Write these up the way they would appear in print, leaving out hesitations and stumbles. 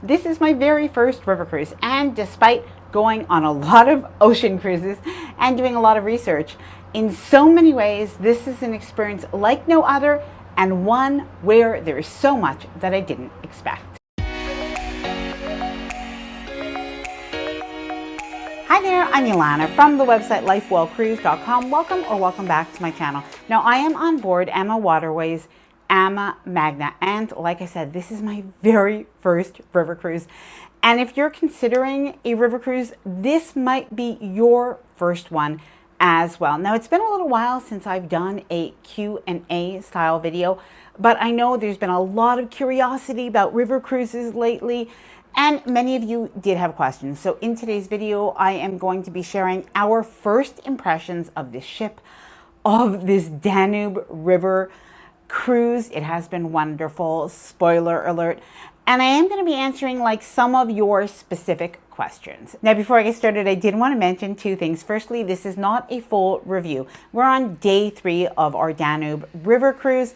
This is my very first river cruise, and despite going on a lot of ocean cruises and doing a lot of research, in so many ways, this is an experience like no other, and one where there is so much that I didn't expect. Hi there, I'm Ilana from the website lifewellcruise.com. Welcome back to my channel. Now, I am on board AmaWaterways AmaMagna, and like I said, this is my very first river cruise. And if you're considering a river cruise, this might be your first one as well. Now, it's been a little while since I've done a Q&A style video, but I know there's been a lot of curiosity about river cruises lately, and many of you did have questions. So in today's video, I am going to be sharing our first impressions of this ship, of this Danube River cruise. It has been wonderful, spoiler alert, and I am going to be answering like some of your specific questions. Now, before I get started, I did want to mention two things. Firstly, this is not a full review. We're on day 3 of our Danube River cruise,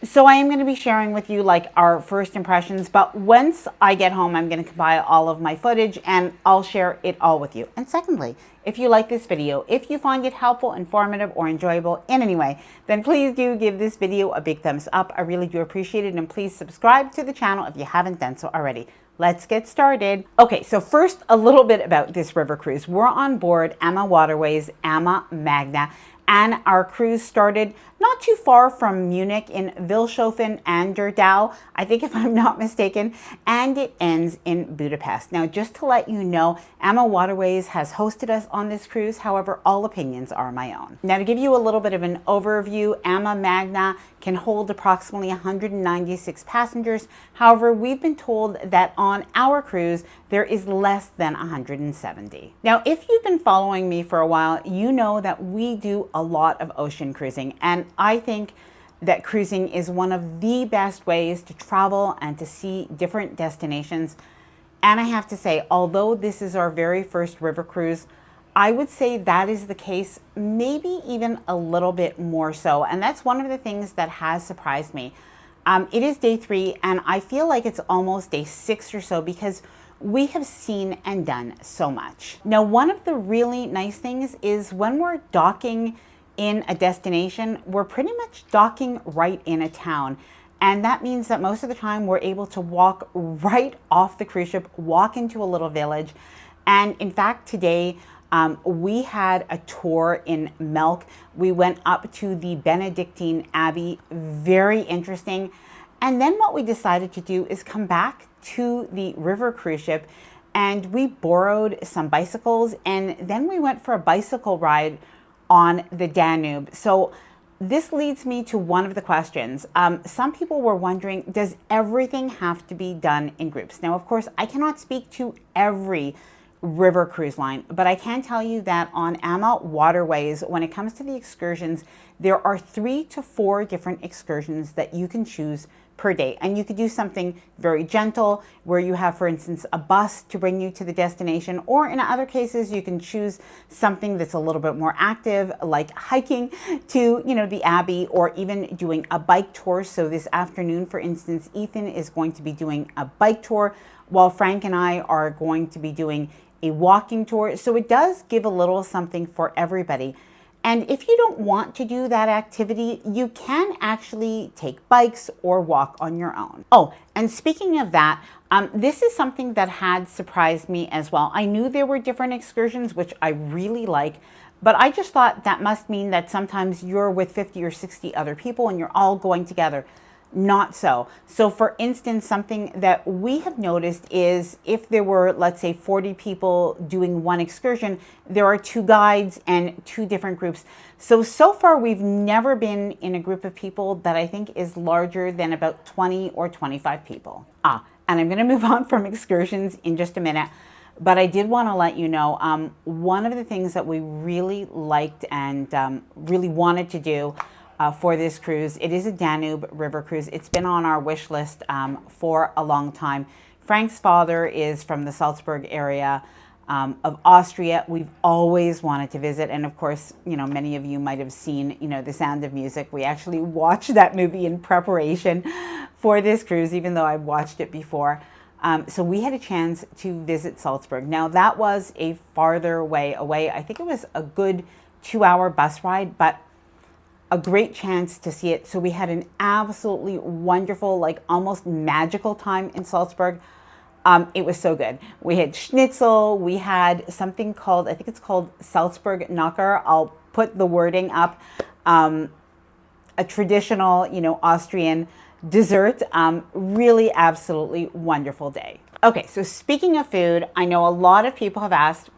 so I am going to be sharing with you like our first impressions, but once I get home, I'm going to compile all of my footage and I'll share it all with you. And secondly, if you like this video, if you find it helpful, informative, or enjoyable in any way, then please do give this video a big thumbs up. I really do appreciate it, and please subscribe to the channel if you haven't done so already. Let's get started. Okay, so first, a little bit about this river cruise. We're on board AmaWaterways AmaMagna, and our cruise started not too far from Munich in Vilshofen an der Dau, I think if I'm not mistaken, and it ends in Budapest. Now, just to let you know, AmaWaterways has hosted us on this cruise. However, all opinions are my own. Now, to give you a little bit of an overview, AmaMagna can hold approximately 196 passengers. However, we've been told that on our cruise, there is less than 170. Now, if you've been following me for a while, you know that we do a lot of ocean cruising, and I think that cruising is one of the best ways to travel and to see different destinations. And I have to say, although this is our very first river cruise, I would say that is the case, maybe even a little bit more so. And that's one of the things that has surprised me. It is day 3, and I feel like it's almost day 6 or so because we have seen and done so much. Now, one of the really nice things is when we're docking in a destination, we're pretty much docking right in a town. And that means that most of the time we're able to walk right off the cruise ship, walk into a little village. And in fact, today, we had a tour in Melk. We went up to the Benedictine Abbey, very interesting. And then what we decided to do is come back to the river cruise ship, and we borrowed some bicycles, and then we went for a bicycle ride on the Danube. So this leads me to one of the questions. Some people were wondering, does everything have to be done in groups? Now, of course, I cannot speak to every river cruise line, but I can tell you that on AmaWaterways, when it comes to the excursions, there are 3 to 4 different excursions that you can choose per day. And you could do something very gentle where you have, for instance, a bus to bring you to the destination, or in other cases, you can choose something that's a little bit more active, like hiking to, the Abbey, or even doing a bike tour. So this afternoon, for instance, Ethan is going to be doing a bike tour, while Frank and I are going to be doing a walking tour. So it does give a little something for everybody. And if you don't want to do that activity, you can actually take bikes or walk on your own. Oh, and speaking of that, this is something that had surprised me as well. I knew there were different excursions, which I really like, but I just thought that must mean that sometimes you're with 50 or 60 other people and you're all going together. Not so. So for instance, something that we have noticed is if there were, let's say, 40 people doing one excursion, there are 2 guides and 2 different groups. So far we've never been in a group of people that I think is larger than about 20 or 25 people. And I'm going to move on from excursions in just a minute, but I did want to let you know, one of the things that we really liked and really wanted to do for this cruise. It is a Danube River cruise. It's been on our wish list for a long time. Frank's father is from the Salzburg area of Austria. We've always wanted to visit, and of course, many of you might have seen, The Sound of Music. We actually watched that movie in preparation for this cruise, even though I've watched it before. So we had a chance to visit Salzburg. Now that was a farther way away. I think it was a good 2-hour bus ride, but a great chance to see it. So we had an absolutely wonderful, like almost magical time in Salzburg. It was so good. We had schnitzel. We had something called, I think it's called Salzburg Knocker. I'll put the wording up. A traditional, Austrian dessert. Really absolutely wonderful day. Okay, so speaking of food, I know a lot of people have asked,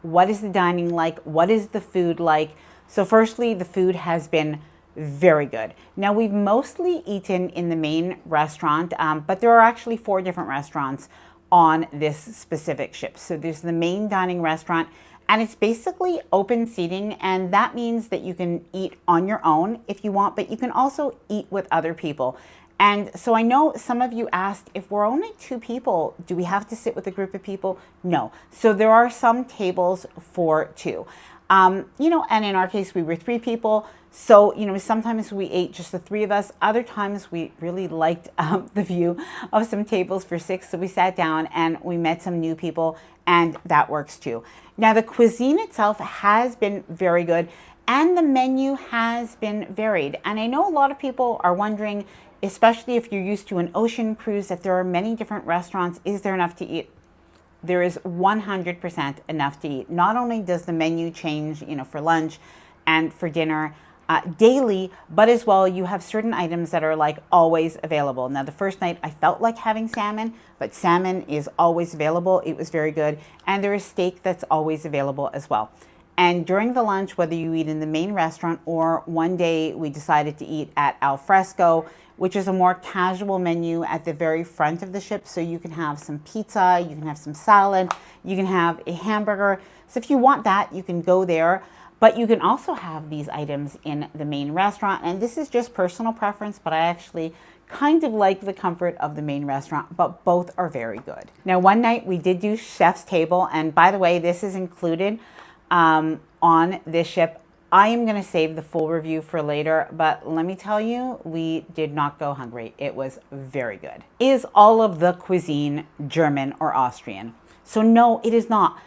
what is the dining like? What is the food like? So firstly, the food has been very good. Now, we've mostly eaten in the main restaurant, but there are actually 4 different restaurants on this specific ship. So there's the main dining restaurant, and it's basically open seating, and that means that you can eat on your own if you want, but you can also eat with other people. And so I know some of you asked, if we're only 2 people, do we have to sit with a group of people? No. So there are some tables for 2. And in our case, we were 3 people. So, sometimes we ate just the 3 of us. Other times we really liked the view of some tables for 6. So we sat down and we met some new people, and that works too. Now, the cuisine itself has been very good, and the menu has been varied. And I know a lot of people are wondering, especially if you're used to an ocean cruise, that there are many different restaurants. Is there enough to eat? There is 100% enough to eat. Not only does the menu change, for lunch and for dinner daily, but as well you have certain items that are like always available. Now, the first night I felt like having salmon, but salmon is always available. It was very good. And there is steak that's always available as well. And during the lunch, whether you eat in the main restaurant or one day we decided to eat at Al Fresco, which is a more casual menu at the very front of the ship. So you can have some pizza, you can have some salad, you can have a hamburger. So if you want that, you can go there. But you can also have these items in the main restaurant. And this is just personal preference, but I actually kind of like the comfort of the main restaurant, but both are very good. Now, one night we did do chef's table. And by the way, this is included on this ship. I am going to save the full review for later, but let me tell you, we did not go hungry. It was very good. Is all of the cuisine German or Austrian? So no, it is not.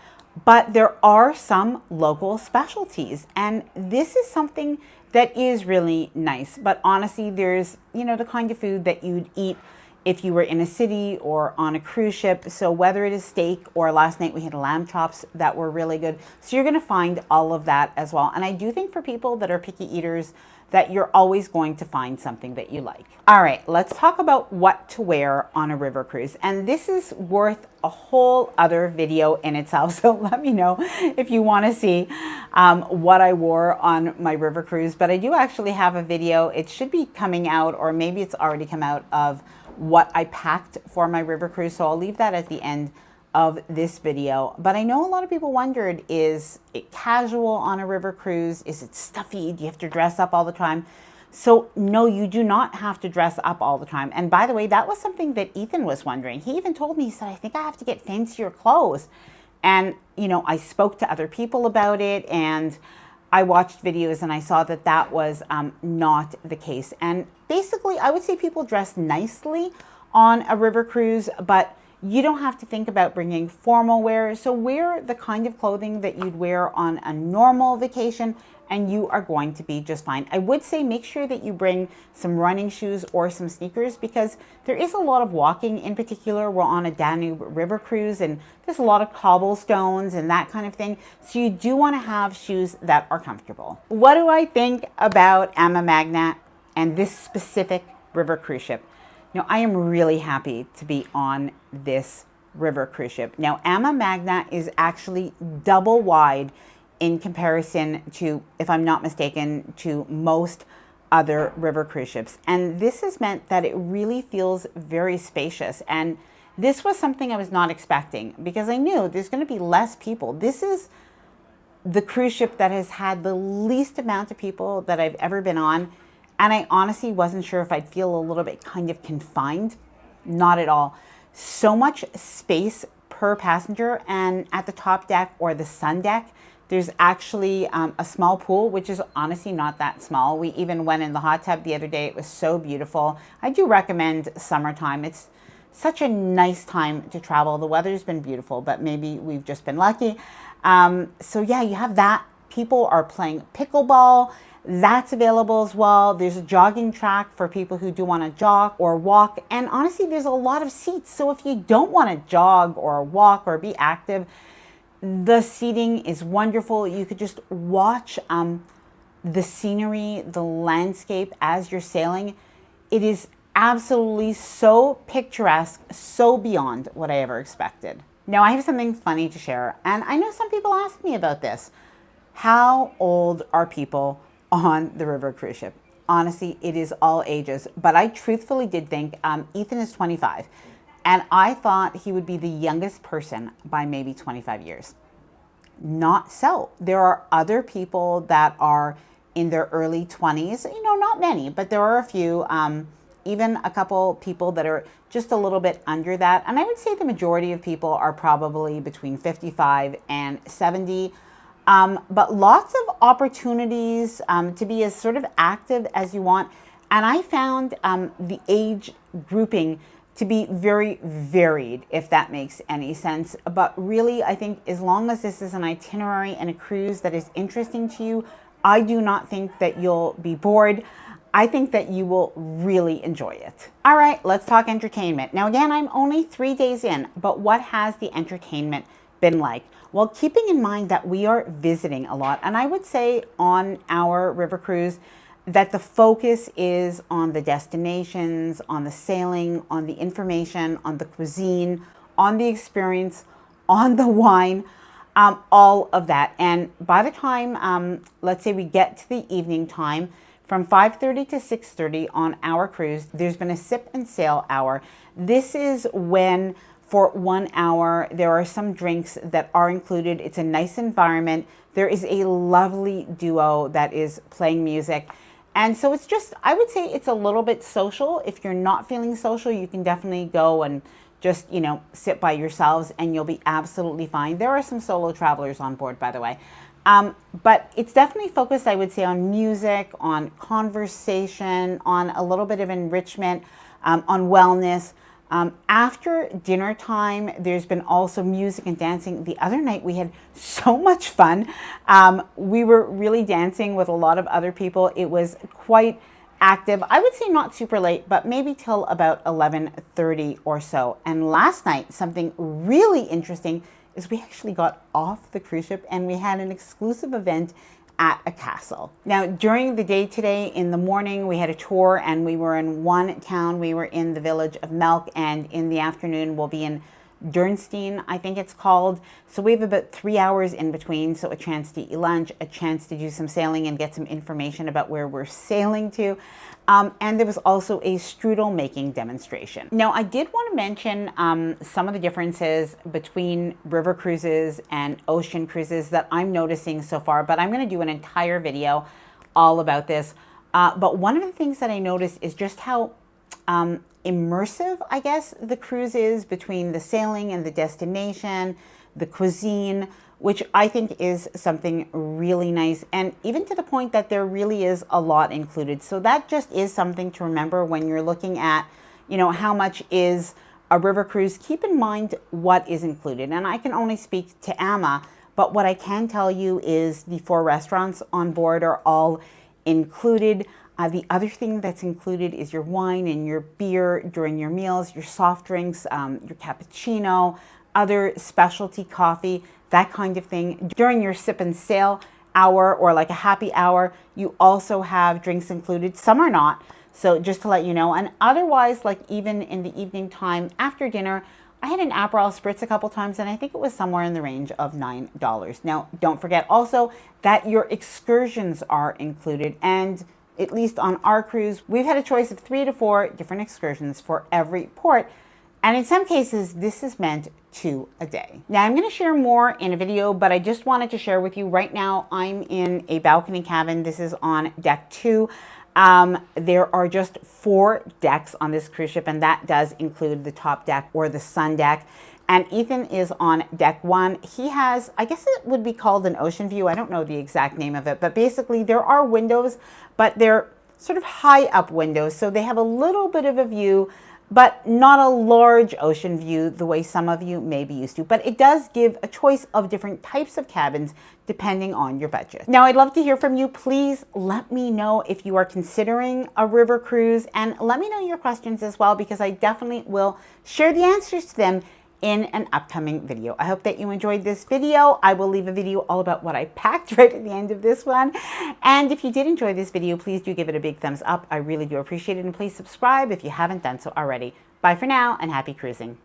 But there are some local specialties, and this is something that is really nice. But honestly, there's, the kind of food that you'd eat if you were in a city or on a cruise ship. So whether it is steak, or last night we had lamb chops that were really good. So you're going to find all of that as well. And I do think for people that are picky eaters, that you're always going to find something that you like. All right, let's talk about what to wear on a river cruise. And this is worth a whole other video in itself. So let me know if you want to see what I wore on my river cruise. But I do actually have a video. It should be coming out, or maybe it's already come out, of what I packed for my river cruise. So I'll leave that at the end of this video. But I know a lot of people wondered, is it casual on a river cruise? Is it stuffy? Do you have to dress up all the time? So no, you do not have to dress up all the time. And by the way, that was something that Ethan was wondering. He even told me, he said, I think I have to get fancier clothes. And, I spoke to other people about it, and I watched videos, and I saw that that was not the case. And basically, I would say people dress nicely on a river cruise, but you don't have to think about bringing formal wear. So wear the kind of clothing that you'd wear on a normal vacation, and you are going to be just fine. I would say make sure that you bring some running shoes or some sneakers, because there is a lot of walking. In particular, we're on a Danube River cruise, and there's a lot of cobblestones and that kind of thing. So you do want to have shoes that are comfortable. What do I think about AmaMagna and this specific river cruise ship? Now, I am really happy to be on this river cruise ship. Now, AmaMagna is actually double wide in comparison to, if I'm not mistaken, to most other river cruise ships. And this has meant that it really feels very spacious. And this was something I was not expecting, because I knew there's going to be less people. This is the cruise ship that has had the least amount of people that I've ever been on. And I honestly wasn't sure if I'd feel a little bit kind of confined. Not at all. So much space per passenger. And at the top deck, or the sun deck, there's actually a small pool, which is honestly not that small. We even went in the hot tub the other day. It was so beautiful. I do recommend summertime. It's such a nice time to travel. The weather's been beautiful, but maybe we've just been lucky. So yeah, you have that. People are playing pickleball. That's available as well. There's a jogging track for people who do want to jog or walk. And honestly, there's a lot of seats. So if you don't want to jog or walk or be active, the seating is wonderful. You could just watch the scenery, the landscape as you're sailing. It is absolutely so picturesque, so beyond what I ever expected. Now, I have something funny to share, and I know some people ask me about this. How old are people on the river cruise ship? Honestly, it is all ages, but I truthfully did think Ethan is 25, and I thought he would be the youngest person by maybe 25 years. Not so. There are other people that are in their early 20s, not many, but there are a few, even a couple people that are just a little bit under that. And I would say the majority of people are probably between 55 and 70. But lots of opportunities to be as sort of active as you want. And I found the age grouping to be very varied, if that makes any sense. But really, I think as long as this is an itinerary and a cruise that is interesting to you, I do not think that you'll be bored. I think that you will really enjoy it. All right, let's talk entertainment. Now again, I'm only 3 days in, but what has the entertainment been like? Well, keeping in mind that we are visiting a lot, and I would say on our river cruise that the focus is on the destinations, on the sailing, on the information, on the cuisine, on the experience, on the wine, all of that. And by the time, let's say we get to the evening time, from 5:30 to 6:30 on our cruise, there's been a sip and sail hour. This is when for 1 hour, there are some drinks that are included. It's a nice environment. There is a lovely duo that is playing music. And so it's just, I would say it's a little bit social. If you're not feeling social, you can definitely go and just, sit by yourselves and you'll be absolutely fine. There are some solo travelers on board, by the way. But it's definitely focused, I would say, on music, on conversation, on a little bit of enrichment, on wellness. After dinner time, there's been also music and dancing. The other night we had so much fun. We were really dancing with a lot of other people. It was quite active. I would say not super late, but maybe till about 11:30 or so. And last night, something really interesting is we actually got off the cruise ship and we had an exclusive event at a castle. Now, during the day today, in the morning, we had a tour and we were in one town. We were in the village of Melk, and in the afternoon, we'll be in Dernstein, I think it's called. So we have about 3 hours in between. So a chance to eat lunch, a chance to do some sailing and get some information about where we're sailing to. And there was also a strudel making demonstration. Now, I did want to mention some of the differences between river cruises and ocean cruises that I'm noticing so far, but I'm going to do an entire video all about this. But one of the things that I noticed is just how immersive, I guess, the cruise is between the sailing and the destination, the cuisine, which I think is something really nice. And even to the point that there really is a lot included. So that just is something to remember when you're looking at, how much is a river cruise. Keep in mind what is included. And I can only speak to Ama, but what I can tell you is the 4 restaurants on board are all included. The other thing that's included is your wine and your beer during your meals, your soft drinks, your cappuccino, other specialty coffee, that kind of thing. During your sip and sail hour or like a happy hour, you also have drinks included. Some are not. So just to let you know. And otherwise, like even in the evening time after dinner, I had an Aperol Spritz a couple times and I think it was somewhere in the range of $9. Now, don't forget also that your excursions are included, and at least on our cruise, we've had a choice of 3 to 4 different excursions for every port. And in some cases, this is meant 2 a day. Now, I'm going to share more in a video, but I just wanted to share with you right now, I'm in a balcony cabin. This is on deck 2. There are just 4 decks on this cruise ship, and that does include the top deck or the sun deck. And Ethan is on deck 1. He has, I guess it would be called an ocean view. I don't know the exact name of it, but basically there are windows, but they're sort of high up windows. So they have a little bit of a view but not a large ocean view the way some of you may be used to. But it does give a choice of different types of cabins depending on your budget. Now, I'd love to hear from you. Please let me know if you are considering a river cruise, and let me know your questions as well, because I definitely will share the answers to them in an upcoming video. I hope that you enjoyed this video. I will leave a video all about what I packed right at the end of this one. And if you did enjoy this video, please do give it a big thumbs up. I really do appreciate it. And please subscribe if you haven't done so already. Bye for now, and happy cruising.